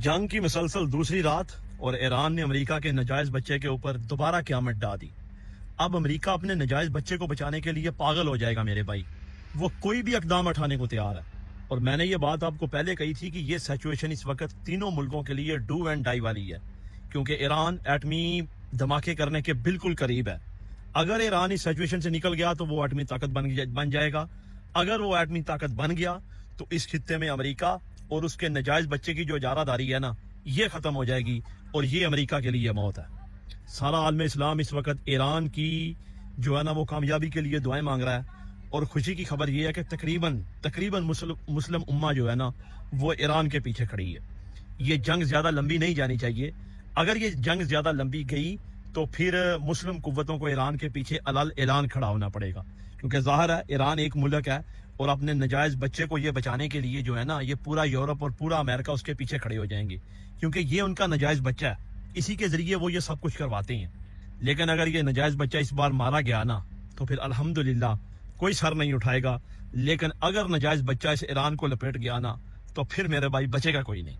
جنگ کی مسلسل دوسری رات اور ایران نے امریکہ کے ناجائز بچے کے اوپر دوبارہ قیامت ڈال دی۔ اب امریکہ اپنے ناجائز بچے کو بچانے کے لیے پاگل ہو جائے گا میرے بھائی، وہ کوئی بھی اقدام اٹھانے کو تیار ہے۔ اور میں نے یہ بات آپ کو پہلے کہی تھی کہ یہ سچویشن اس وقت تینوں ملکوں کے لیے ڈو اینڈ ڈائی والی ہے، کیونکہ ایران ایٹمی دھماکے کرنے کے بالکل قریب ہے۔ اگر ایران اس سچویشن سے نکل گیا تو وہ ایٹمی طاقت بن جائے گا۔ اگر وہ ایٹمی طاقت بن گیا تو اس خطے میں امریکہ اور اس کے ناجائز بچے کی جو اجارہ داری ہے نا، یہ ختم ہو جائے گی، اور یہ امریکہ کے لیے موت ہے۔ سارا عالم اسلام اس وقت ایران کی جو ہے نا وہ کامیابی کے لیے دعائیں مانگ رہا ہے، اور خوشی کی خبر یہ ہے کہ تقریباً مسلم امہ جو ہے نا وہ ایران کے پیچھے کھڑی ہے۔ یہ جنگ زیادہ لمبی نہیں جانی چاہیے۔ اگر یہ جنگ زیادہ لمبی گئی تو پھر مسلم قوتوں کو ایران کے پیچھے اعلان کھڑا ہونا پڑے گا، کیونکہ ظاہر ہے ایران ایک ملک ہے، اور اپنے ناجائز بچے کو یہ بچانے کے لیے جو ہے نا یہ پورا یورپ اور پورا امریکہ اس کے پیچھے کھڑے ہو جائیں گے، کیونکہ یہ ان کا ناجائز بچہ ہے، اسی کے ذریعے وہ یہ سب کچھ کرواتے ہیں۔ لیکن اگر یہ ناجائز بچہ اس بار مارا گیا نا تو پھر الحمدللہ کوئی سر نہیں اٹھائے گا، لیکن اگر ناجائز بچہ اس ایران کو لپیٹ گیا نا تو پھر میرے بھائی بچے گا کوئی نہیں۔